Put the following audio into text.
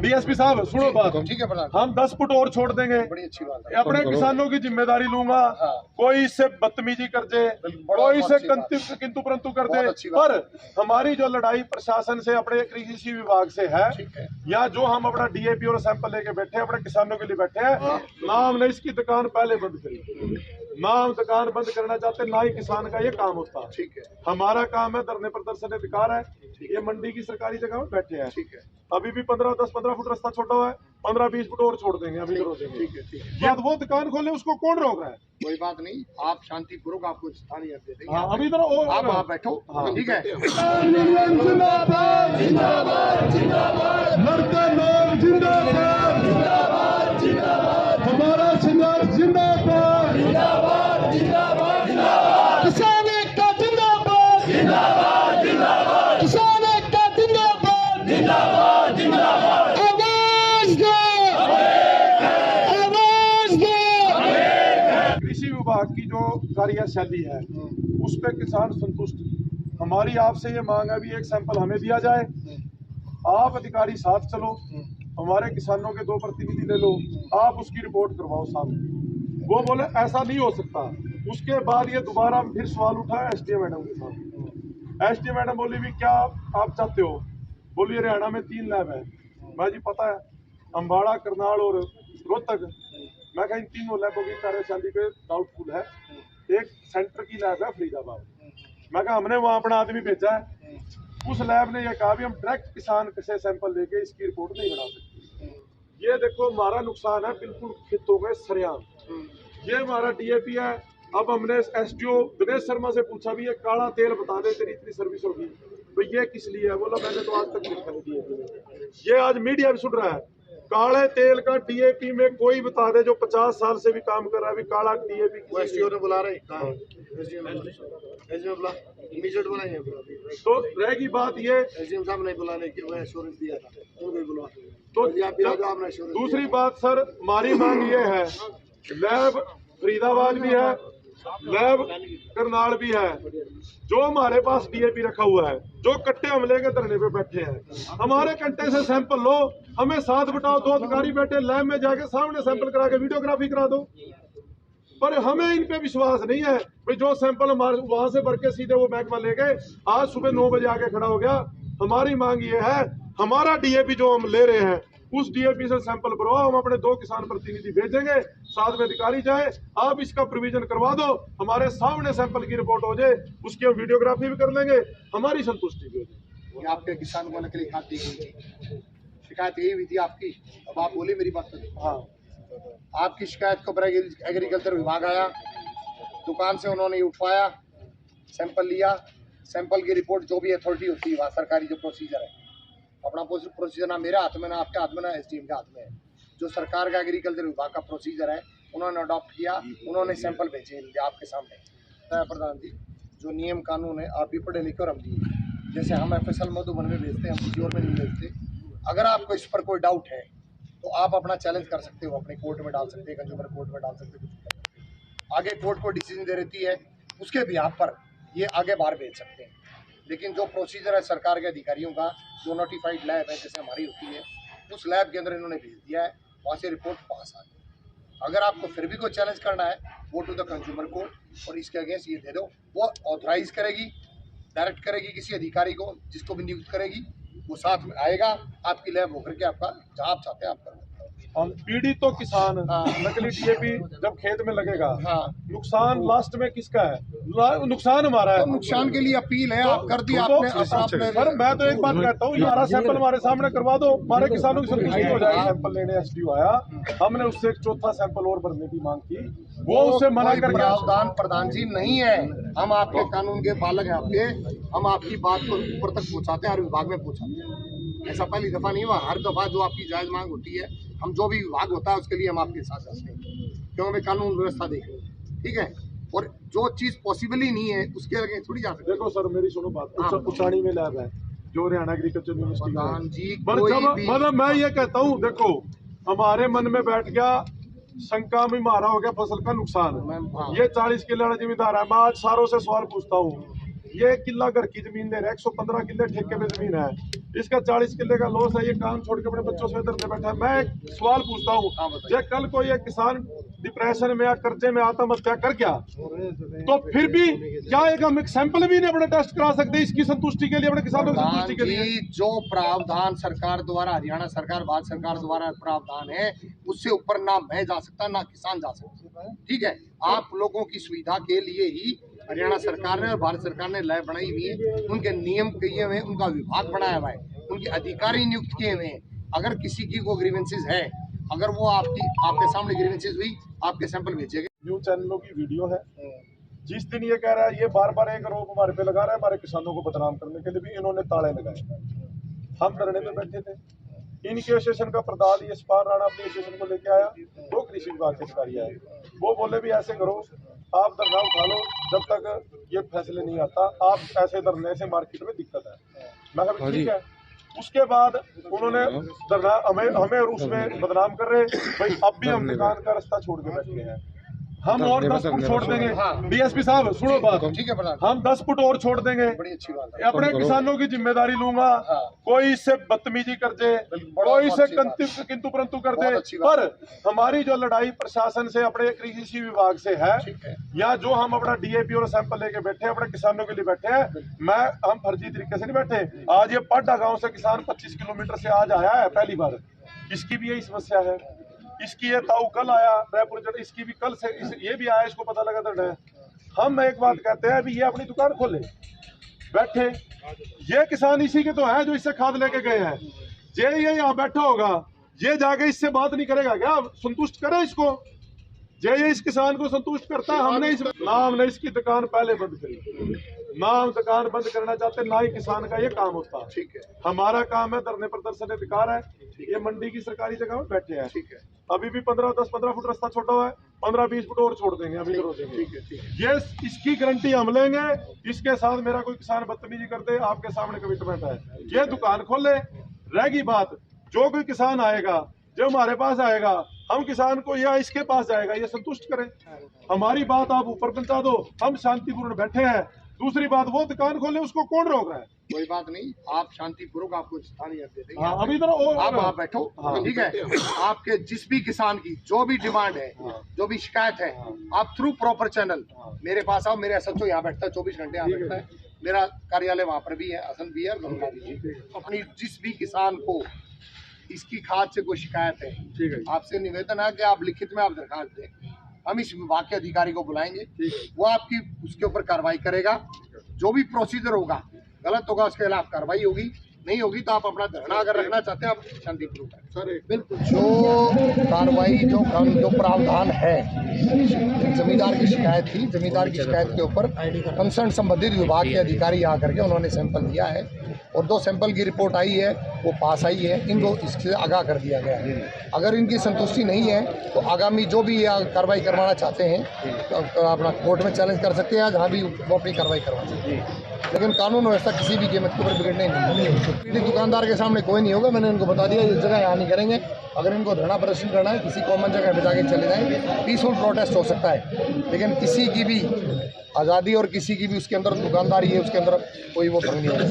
DSP साहब सुनो बात, ठीक है प्रधान, हम 10 फुट और छोड़ देंगे, बड़ी अच्छी बात है। अपने किसानों की जिम्मेदारी लूंगा। कोई इससे बदतमीजी कर दे, कोई इससे किंतु परंतु कर दे, पर हमारी जो लड़ाई प्रशासन से अपने कृषि विभाग से है, या जो हम अपना डीएपी और सैंपल लेके बैठे हैं, अपने किसानों के लिए बैठे हैं, ना हमने इसकी दुकान पहले बंद करी, ना हम दुकान बंद करना चाहते, ना ही किसान का ये काम होता। ठीक है, हमारा काम है धरने प्रदर्शन अधिकार है, ये मंडी की सरकारी जगह में बैठे हैं। ठीक है, अभी भी 10-15 फुट रास्ता छोटा हुआ है, 15-20 फुट और छोड़ देंगे, अभी करो देंगे। ठीक है, ठीक है। या वो दुकान खोले, उसको कौन रोक रहा है? कोई बात नहीं, आप शांतिपूर्वक आपको स्थानीय दे देंगे। हाँ, अभी इधर आप बैठो, ठीक है। जिंदाबाद जिंदाबाद जिंदाबाद, लड़ते लोग जिंदाबाद जिंदाबाद जिंदाबाद, हमारा संघर्ष जिंदाबाद जिंदाबाद जिंदाबाद जिंदाबाद, किसान एकता जिंदाबाद जिंदाबाद जिंदाबाद, किसान एकता जिंदाबाद जिंदाबाद जिंदाबाद, आवाज दो आवाज दो। कृषि विभाग की जो कार्यशैली है उस पर किसान संतुष्ट। हमारी आपसे ये मांग है, भी एक सैंपल हमें दिया जाए, आप अधिकारी साथ चलो, हमारे किसानों के 2 प्रतिनिधि ले लो, आप उसकी रिपोर्ट करवाओ सामने। वो बोले ऐसा नहीं हो सकता। उसके बाद ये दोबारा फिर सवाल उठाया एसडीएम मैडम के साथ। एसडीएम मैडम बोली भी क्या आप चाहते हो? बोली हरियाणा में 3 लैब है। मैं जी पता है, अम्बाड़ा, करनाल और रोहतक। मैं कहा इन तीनों लैबों की कार्यशैली पे डाउटफुल है। एक सेंटर की लैब है फरीदाबाद, मैं कहा हमने वहाँ अपना आदमी भेजा है, उस लैब ने यह कहा भी हम डायरेक्ट किसान से सैंपल लेके इसकी रिपोर्ट नहीं बना सकते। ये देखो हमारा नुकसान है, बिल्कुल खेतों में सरेआम। ये हमारा डीएपी है। अब हमने एसडीओ दिनेश शर्मा से पूछा भी ये काला तेल बता दे, तेरी इतनी सर्विस होगी, तो ये किस लिए है? बोला मैंने तो आज तक देखा नहीं डीएपी। ये आज मीडिया भी सुन रहा है, काले तेल का डीएपी में कोई बता दे जो 50 साल से भी काम कर रहा है, भी काला डीएपी एसडीओ ने बुला रहे तो रहेगी बात ये। एसडीएम साहब ने बुलाने की एश्योरेंस दिया था, उनको बुलवा तो दूसरी बात सर, हमारी मांग ये है, लैब फरीदाबाद भी है, लैब करनाल भी है, जो हमारे पास डीएपी रखा हुआ है, जो कट्टे हमले के धरने पे बैठे हैं, हमारे कट्टे से सैंपल लो, हमें साथ बिठाओ, 2 अधिकारी बैठे लैब में जाके सामने सैंपल करा के वीडियोग्राफी करा दो। पर हमें इन पे विश्वास नहीं है भाई जो सैंपल हमारे वहां से भर के सीधे वो महकमा ले गए, आज सुबह 9 बजे आके खड़ा हो गया। हमारी मांग ये है, हमारा डीएपी जो हम ले रहे हैं उस डीएपी से सैंपल भरवाओ, हम अपने 2 किसान प्रतिनिधि भेजेंगे, साथ में अधिकारी जाए, आप इसका प्रोविजन करवा दो, हमारे सामने सैंपल की रिपोर्ट हो जाए, उसकी हम वीडियोग्राफी भी कर लेंगे, हमारी संतुष्टि भी हो जाए। आपके किसान को नकली खाद दी गई थी, शिकायत यही हुई थी आपकी, अब आप बोले मेरी बात करें। हाँ, आपकी शिकायत को एग्रीकल्चर विभाग आया, दुकान से उन्होंने उठवाया, सैंपल लिया, सैंपल की रिपोर्ट जो भी अथॉरिटी होती है वहाँ सरकारी जो प्रोसीजर है, अपना प्रोसीजर ना मेरे हाथ में, ना आपके हाथ में, ना एसडीएम के हाथ में है। जो सरकार का एग्रीकल्चर विभाग का प्रोसीजर है उन्होंने अडॉप्ट किया, उन्होंने सैंपल भेजे आपके सामने। प्रधान जी, जो नियम कानून है आप भी पढ़े लिखे और हम भी, जैसे हम FSL मधुबन में भेजते हैं, हम किसी और में नहीं भेजते। अगर आपको इस पर कोई डाउट है तो आप अपना चैलेंज कर सकते हो, अपने कोर्ट में डाल सकते हैं, कंज्यूमर कोर्ट में डाल सकते हो, आगे कोर्ट को डिसीजन दे रहती है, उसके बिहाफ पर ये आगे बाहर भेज सकते हैं। लेकिन जो प्रोसीजर है सरकार के अधिकारियों का, जो नोटिफाइड लैब है जैसे हमारी होती है, उस लैब के अंदर इन्होंने भेज दिया है, वहाँ से रिपोर्ट पास आ गई। अगर आपको फिर भी कोई चैलेंज करना है, वो टू द कंज्यूमर कोर्ट और इसके अगेंस्ट ये दे दो, वो ऑथराइज करेगी, डायरेक्ट करेगी किसी अधिकारी को, जिसको भी नियुक्त करेगी, वो साथ में आएगा, आपकी लैब होकर के आपका जहाँ आप चाहते हैं आप करेंगे। पीड़ित तो किसान, नकली डीएपी जब खेत में लगेगा, नुकसान लास्ट में किसका है? नुकसान हमारा है। तो नुकसान के लिए अपील है, आप कर दी आपने। सर मैं तो एक बात कहता हूँ, हमारा सैंपल हमारे सामने करवा दो, हमारे किसानों की संतुष्टि हो जाएगी। सैंपल लेने एसडीओ आया, हमने उससे एक 4था सैंपल और भरने की मांग की, वो उससे मना कर दिया। प्रावधान प्रधान जी नहीं है, हम आपके कानून के बालक हैं आपके, हम आपकी बात को ऊपर तक पहुँचाते हैं, हर विभाग में पहुँचाते हैं। ऐसा पहली दफा नहीं हुआ, हर दफा जो आपकी जायज मांग होती है, हम जो भी विभाग होता है उसके लिए हम आपके साथ रहते हैं, क्यों हमें कानून व्यवस्था देख रहे हैं, ठीक है। और जो चीज पॉसिबल ही नहीं है उसके आगे थोड़ी जा सकते। देखो सर मेरी सुनो बात, उचानी में लैब है जो हरियाणा एग्रीकल्चर यूनिवर्सिटी का, मतलब मैं ये कहता हूँ, देखो हमारे मन में बैठ गया शंका में मारा हो गया फसल का नुकसान, ये 40 किलो जिम्मेदार है। मैं आज सारों से सवाल पूछता हूँ, ये किला घर की जमीन दे रहे हैं, 115 किले ठेके पे जमीन है, इसका 40 किले का लॉस है, ये काम छोड़ के अपने बच्चों से धरने बैठा है। मैं एक सवाल पूछता हूँ, जब कल कोई एक किसान डिप्रेशन में या कर्जे में आत्महत्या कर गया, तो फिर भी क्या हम एक सैंपल भी नहीं अपने टेस्ट करा सकते इसकी संतुष्टि के लिए, अपने किसानों की संतुष्टि के लिए? जो प्रावधान सरकार द्वारा, हरियाणा सरकार, भारत सरकार द्वारा प्रावधान है, उससे ऊपर ना मैं जा सकता ना किसान जा सकता। ठीक है, आप लोगों की सुविधा के लिए ही हरियाणा सरकार ने और भारत सरकार ने लय बनाई हुई है, उनके नियम किए हुए हैं, उनका विभाग बनाया हुआ है, उनके अधिकारी नियुक्त किए हुए हैं। अगर किसी की कोई ग्रीवेंसेस है, अगर वो आपके सामने ग्रीवेंसेस हुई, आपके सैंपल भेजेंगे। न्यूज चैनलों की वीडियो है, जिस दिन ये कह रहा है, ये बार बार एक आरोप हमारे पे लगा रहा है, हमारे किसानों को बदनाम करने के लिए भी इन्होंने ताले लगाए। हम धरने में बैठे थे, इनके स्टेशन का प्रधान यशपाल राणा अपने स्टेशन को लेके आया, दो कृषि विभाग के अधिकारी आए, वो बोले भी ऐसे करो, आप धरना उठा लो, जब तक ये फैसले नहीं आता, आप ऐसे धरने से मार्केट में दिक्कत है। मैं कहा ठीक है। उसके बाद उन्होंने धरना हमें और उसमें बदनाम कर रहे, भाई अब भी हम दुकान का रास्ता छोड़ के बैठे हैं, हम और 10 फुट छोड़ देंगे। डीएसपी साहब सुनो बात, ठीक है, हम 10 फुट और छोड़ देंगे, बड़ी अच्छी बात है, अपने किसानों की जिम्मेदारी लूंगा। कोई इससे बदतमीजी कर दे, कोई इससे किंतु परंतु कर दे, पर हमारी जो लड़ाई प्रशासन से, अपने कृषि विभाग से है, या जो हम अपना डीएपी और सैंपल लेके बैठे हैं, अपने किसानों के लिए बैठे हैं, हम फर्जी तरीके से नहीं बैठे। आज ये पाडा गाँव से किसान 25 किलोमीटर से आज आया है पहली बार, इसकी भी यही समस्या है। इसकी ये ताऊ कल आया रायपुर, इसकी भी कल से ये भी आया, इसको पता लगा था। हम एक बात कहते हैं, अभी ये अपनी दुकान खोले बैठे, ये किसान इसी के तो है जो इससे खाद लेके गए हैं। ये यहाँ बैठा होगा, ये जाके इससे बात नहीं करेगा क्या? संतुष्ट करे इसको, ये इस किसान को संतुष्ट करता है। हमने इसकी दुकान पहले बंद करी, ना हम दुकान बंद करना चाहते, ना ही किसान का ये काम होता। ठीक है, हमारा काम है धरने प्रदर्शन अधिकार है, ये मंडी की सरकारी जगह में बैठे हैं। ठीक है, अभी भी 10-15 फुट रास्ता छोटा हुआ है, 15-20 फुट और छोड़ देंगे, अभी करो देंगे। ठीक है, ये इसकी गारंटी हम लेंगे। इसके साथ मेरा कोई किसान बदतमीजी करते, आपके सामने कमिटमेंट है, ये दुकान खोले। रहेगी बात, जो कोई किसान आएगा, जो हमारे पास आएगा, हम किसान को या इसके पास जाएगा, ये संतुष्ट करें। हमारी बात आप ऊपर पहुंचा दो, हम शांतिपूर्ण बैठे हैं। दूसरी बात, वो दुकान खोले, उसको कौन रोक रहा है? कोई बात नहीं, आप शांतिपूर्वक, आपको स्थानीय दे देंगे। अभी आप बैठो, ठीक है। आपके जिस भी किसान की जो भी डिमांड है, जो भी शिकायत है, आप थ्रू प्रॉपर चैनल मेरे पास आओ। मेरे एसएचओ यहाँ बैठता है, 24 घंटे यहाँ बैठता है, मेरा कार्यालय वहाँ पर भी है, हसन भी है, गंगा भी है। अपनी जिस भी किसान को इसकी खाद से कोई शिकायत है, आपसे निवेदन है कि आप लिखित में आप दरखास्त दें, हम इस विभाग के अधिकारी को बुलाएंगे, वो आपकी उसके ऊपर कार्रवाई करेगा। जो भी प्रोसीजर होगा, गलत होगा, उसके खिलाफ कार्रवाई होगी, नहीं होगी तो आप अपना धरना अगर रखना चाहते हैं, आप शांतिपूर्वक है। सर बिल्कुल, जो कार्रवाई, जो प्रावधान है, जमींदार की शिकायत थी, जमींदार की शिकायत के ऊपर कंसर्न संबंधित विभाग के अधिकारी आकर के उन्होंने सैंपल लिया है, और 2 सैंपल की रिपोर्ट आई है, वो पास आई है, इनको इससे आगाह कर दिया गया है। अगर इनकी संतुष्टि नहीं है तो आगामी जो भी कार्रवाई करवाना चाहते हैं, तो अपना कोर्ट में चैलेंज कर सकते हैं, जहाँ भी वो अपनी कार्रवाई करवा सकते हैं। लेकिन कानून व्यवस्था किसी भी कीमत के ऊपर बिगड़ने नहीं है। दुकानदार के सामने कोई नहीं होगा, मैंने इनको बता दिया, इस जगह यहाँ नहीं करेंगे। अगर इनको धरना प्रदर्शन करना है, किसी कॉमन जगह पे जाके चले जाएंगे, पीसफुल प्रोटेस्ट हो सकता है, लेकिन किसी की भी आज़ादी और किसी की भी उसके अंदर दुकानदारी है, उसके अंदर कोई वो भंग नहीं है।